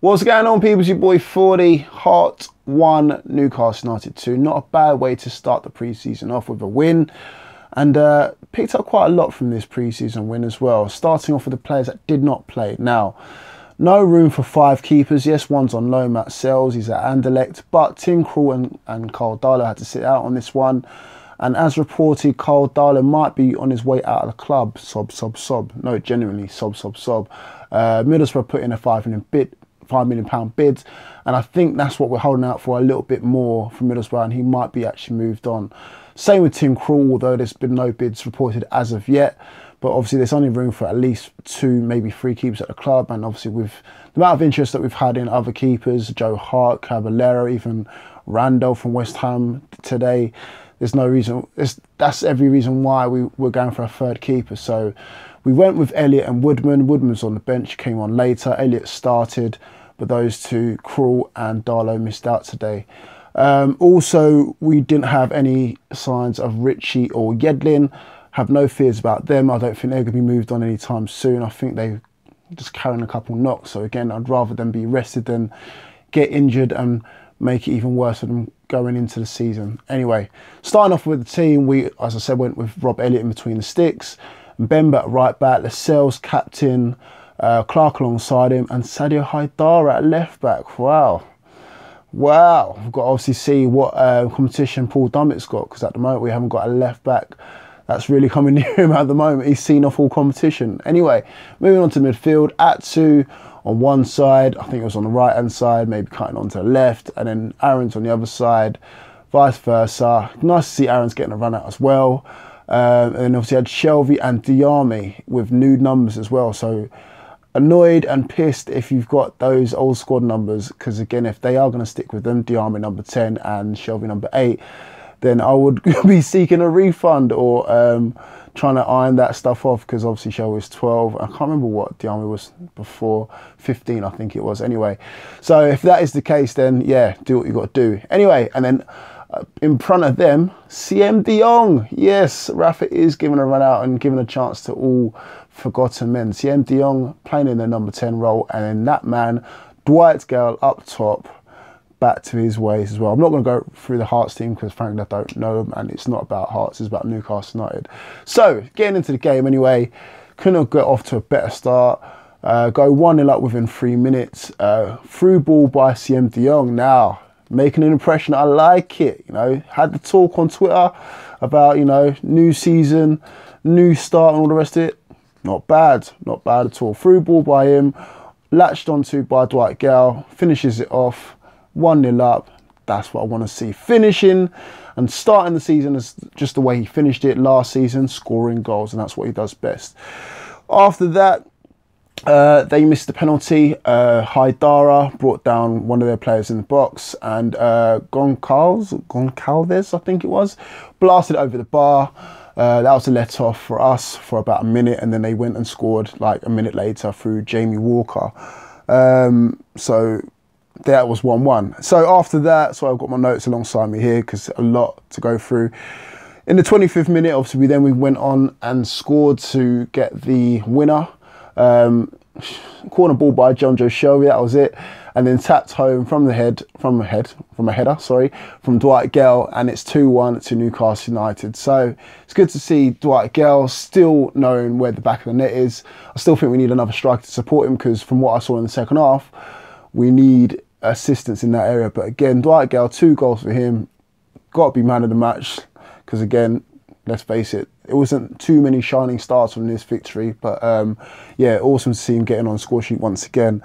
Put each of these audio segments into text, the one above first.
What's going on, people? It's your boy Forde. Heart 1, Newcastle United 2. Not a bad way to start the pre-season off with a win. And picked up quite a lot from this pre-season win as well. Starting off with the players that did not play. Now, no room for 5 keepers. Yes, one's on loan, Matt Sells. He's at Anderlecht. But Tim Krul and Carl Darlow had to sit out on this one. And as reported, Carl Darlow might be on his way out of the club. Sob. No, genuinely, sob. Middlesbrough put in a £5 million bid, and I think that's what we're holding out for, a little bit more from Middlesbrough, and he might be actually moved on. Same with Tim Krul, although there's been no bids reported as of yet, but obviously there's only room for at least 2, maybe 3 keepers at the club, and obviously with the amount of interest that we've had in other keepers, Joe Hart, Caballero, even Randall from West Ham today, there's no reason, that's every reason why we're going for a 3rd keeper. So we went with Elliott and Woodman. Woodman's on the bench, came on later. Elliott started, but those two, Krul and Darlow, missed out today. Also, we didn't have any signs of Ritchie or Yedlin. Have no fears about them. I don't think they're going to be moved on anytime soon. I think they're just carrying a couple knocks. So again, I'd rather them be rested than get injured and make it even worse for them going into the season. Anyway, starting off with the team, we, as I said, went with Rob Elliott in between the sticks, Mbemba at right back, Lascelles captain, Clark alongside him, and Sadio Haidara at left back. Wow. We've got to obviously see what competition Paul Dummett's got, because at the moment we haven't got a left back that's really coming near him at the moment. He's seen off all competition. Anyway, moving on to midfield, Atsu on one side, I think it was on the right hand side, maybe cutting onto the left, and then Aaron's on the other side, vice versa. Nice to see Aaron's getting a run out as well. And then obviously had Shelvey and Diame with new numbers as well. So annoyed and pissed if you've got those old squad numbers, because again, if they are going to stick with them, Diame number 10 and Shelvey number 8, then I would be seeking a refund or trying to iron that stuff off, because obviously Shelvey was 12. I can't remember what Diame was before, 15 I think it was. Anyway, so if that is the case, then yeah, do what you got to do. Anyway, and then in front of them, CM De Jong. Yes, Rafa is giving a run out and giving a chance to all forgotten men. CM De Jong playing in the number 10 role, and then that man, Dwight Gayle up top, back to his ways as well. I'm not going to go through the Hearts team because frankly I don't know them, and it's not about Hearts, it's about Newcastle United. So getting into the game anyway, couldn't get off to a better start. Go 1-0 up within 3 minutes. Through ball by CM De Jong. Now making an impression, I like it. You know, had the talk on Twitter about, you know, new season, new start and all the rest of it. Not bad at all. Through ball by him, latched onto by Dwight Gayle, finishes it off, 1-0 up. That's what I want to see. Finishing and starting the season as just the way he finished it last season, scoring goals, and that's what he does best. After that, they missed the penalty. Haidara brought down one of their players in the box, and Goncalves, I think it was, blasted over the bar. That was a let off for us for about a minute, and then they went and scored like a minute later through Jamie Walker. So that was 1-1. So after that, so I've got my notes alongside me here because a lot to go through. In the 25th minute, obviously, we went on and scored to get the winner. Corner ball by John Joe Shelvey, that was it, and then tapped home from a header, from Dwight Gayle, and it's 2-1 to Newcastle United. So it's good to see Dwight Gayle still knowing where the back of the net is. I still think we need another striker to support him, because from what I saw in the second half, we need assistance in that area. But again, Dwight Gayle, 2 goals for him, got to be man of the match, because again, let's face it, it wasn't too many shining stars from this victory, but yeah, awesome to see him getting on the score sheet once again.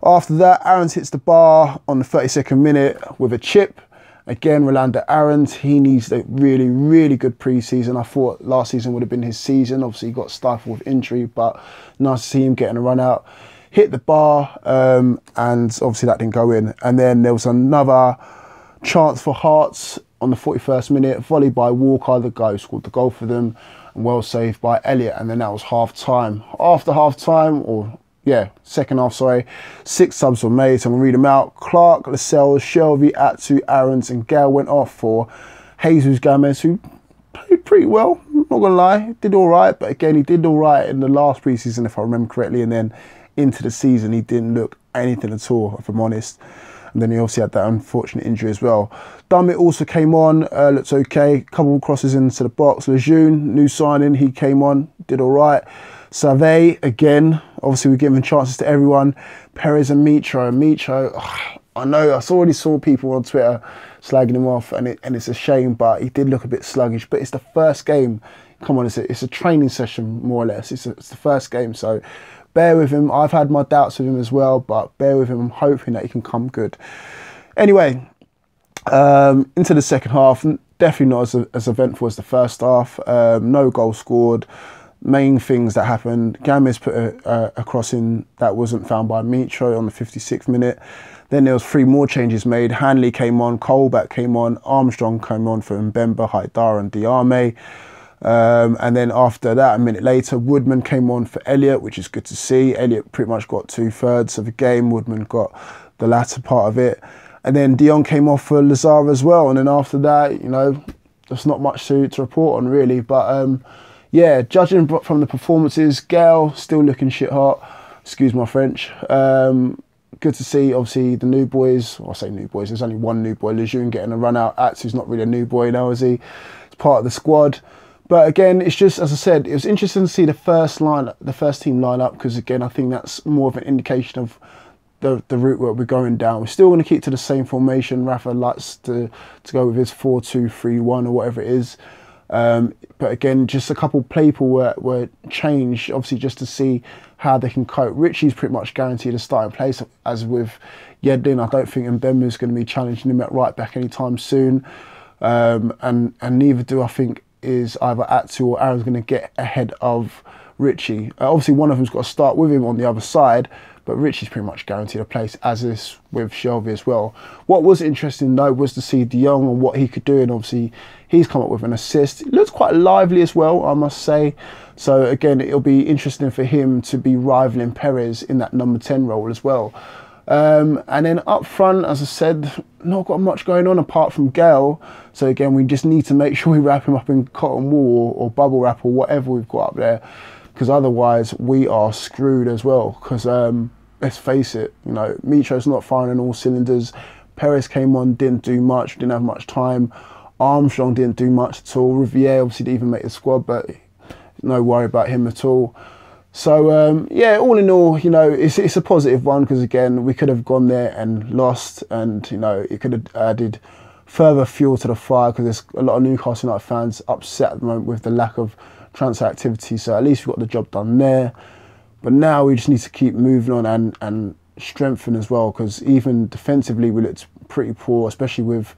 After that, Aarons hits the bar on the 32nd minute with a chip. Again, Rolando Aarons, he needs a really, really good pre-season. I thought last season would have been his season. Obviously, he got stifled with injury, but nice to see him getting a run out. Hit the bar, and obviously that didn't go in. And then there was another chance for Hearts on the 41st minute, volley by Walker, the guy who scored the goal for them, and well saved by Elliott, and then that was half time. After half time, or yeah, second half, sorry, 6 subs were made, so I'm gonna read them out. Clark, Lascelles, Shelvey, Atsu, Aarons, and Gayle went off for Jesus Gomez, who played pretty well, I'm not gonna lie, did all right, but again, he did all right in the last pre-season, if I remember correctly, and then into the season, he didn't look anything at all, if I'm honest. And then he obviously had that unfortunate injury as well. Dummett also came on, looked okay. Couple of crosses into the box. Lejeune, new signing, he came on, did all right. Save, again, obviously we're giving chances to everyone. Perez and Mitro. I know, I already saw people on Twitter slagging him off, and it's a shame, but he did look a bit sluggish. But it's the first game. Come on, it's a training session, more or less. It's the first game, so bear with him. I've had my doubts with him as well, but bear with him. I'm hoping that he can come good. Anyway, into the second half, definitely not as eventful as the first half. No goal scored. Main things that happened, Gomez put a crossing that wasn't found by Mitro on the 56th minute. Then there was 3 more changes made. Hanley came on, Colback came on, Armstrong came on for Mbemba, Haidara and Diame. And then after that, a minute later, Woodman came on for Elliott, which is good to see. Elliott pretty much got 2/3 of the game. Woodman got the latter part of it. And then Dion came off for Lazara as well. And then after that, you know, there's not much to report on really. But yeah, judging from the performances, Gayle still looking shit hot. Excuse my French. Good to see, obviously, the new boys. Well, I say new boys, there's only one new boy, Lejeune, getting a run out. Atsu's not really a new boy now, is he? It's part of the squad. But again, it's just, as I said, it was interesting to see the first team line up, because again, I think that's more of an indication of the route where we're going down. We're still going to keep to the same formation. Rafa likes to go with his 4-2-3-1 or whatever it is. But again, just a couple of people were changed, obviously, just to see how they can cope. Richie's pretty much guaranteed a starting place, as with Yedlin. I don't think Mbemba's going to be challenging him at right back anytime soon. And neither do I think is either Atsu or Aaron's going to get ahead of Richie. Obviously, one of them's got to start with him on the other side, but Richie's pretty much guaranteed a place, as is with Shelby as well. What was interesting, though, was to see De Jong and what he could do, and obviously he's come up with an assist. It looks quite lively as well, I must say. So again, it'll be interesting for him to be rivaling Perez in that number 10 role as well. And then up front, as I said, not got much going on apart from Gayle. So again, we just need to make sure we wrap him up in cotton wool or bubble wrap or whatever we've got up there, because otherwise we are screwed as well. Because let's face it, you know, Mitro's not firing on all cylinders. Perez came on, didn't do much, didn't have much time. Armstrong didn't do much at all. Riviere obviously didn't even make the squad, but no worry about him at all. So yeah, all in all, you know, it's a positive one, because again, we could have gone there and lost, and you know, it could have added further fuel to the fire, because there's a lot of Newcastle United fans upset at the moment with the lack of transfer activity. So at least we got the job done there. But now we just need to keep moving on and strengthen as well, because even defensively we looked pretty poor, especially with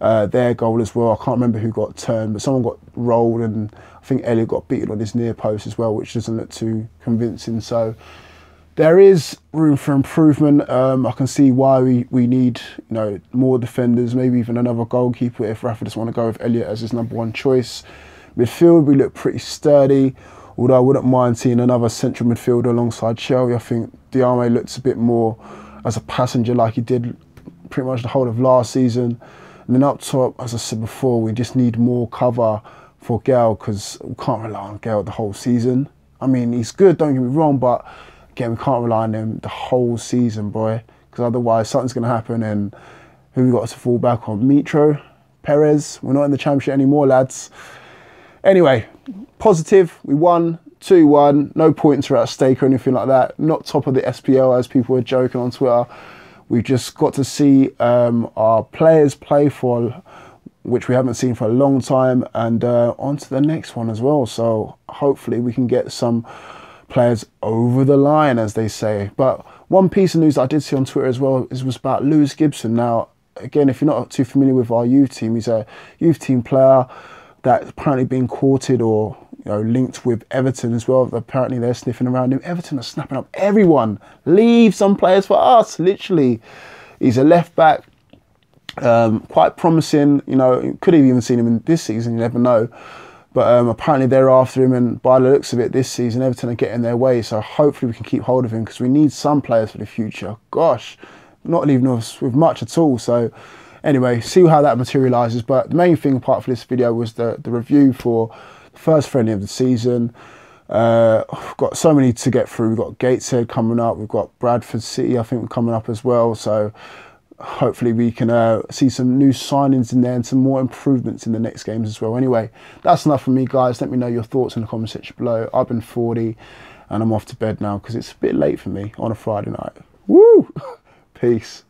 their goal as well. I can't remember who got turned, but someone got rolled, and I think Elliott got beaten on his near post as well, which doesn't look too convincing. So there is room for improvement. I can see why we need, you know, more defenders, maybe even another goalkeeper if Rafa doesn't want to go with Elliott as his #1 choice. Midfield, we look pretty sturdy, although I wouldn't mind seeing another central midfielder alongside Shelby. I think Diame looks a bit more as a passenger, like he did pretty much the whole of last season. And then up top, as I said before, we just need more cover for Gayle, because we can't rely on Gayle the whole season. I mean, he's good, don't get me wrong, but again, we can't rely on him the whole season, boy, because otherwise something's going to happen. And who we got to fall back on? Mitro, Perez. We're not in the championship anymore, lads. Anyway, positive. We won 2-1. No points are at stake or anything like that. Not top of the SPL, as people were joking on Twitter. We just got to see our players play for, which we haven't seen for a long time, and on to the next one as well. So hopefully we can get some players over the line, as they say. But one piece of news that I did see on Twitter as well was about Lewis Gibson. Now, again, if you're not too familiar with our youth team, he's a youth team player that's apparently been courted or, you know, linked with Everton as well. Apparently they're sniffing around him. Everton are snapping up everyone. Leave some players for us, literally. He's a left back, quite promising. You know, could have even seen him in this season, you never know. But apparently they're after him, and by the looks of it, this season Everton are getting their way. So hopefully we can keep hold of him, because we need some players for the future. Gosh, not leaving us with much at all. So anyway, see how that materialises. But the main thing apart from this video was the review for the first friendly of the season. We've got so many to get through. We've got Gateshead coming up. We've got Bradford City, I think, coming up as well. So hopefully we can see some new signings in there and some more improvements in the next games as well. Anyway, that's enough from me, guys. Let me know your thoughts in the comment section below. I've been Forde, and I'm off to bed now because it's a bit late for me on a Friday night. Woo! Peace.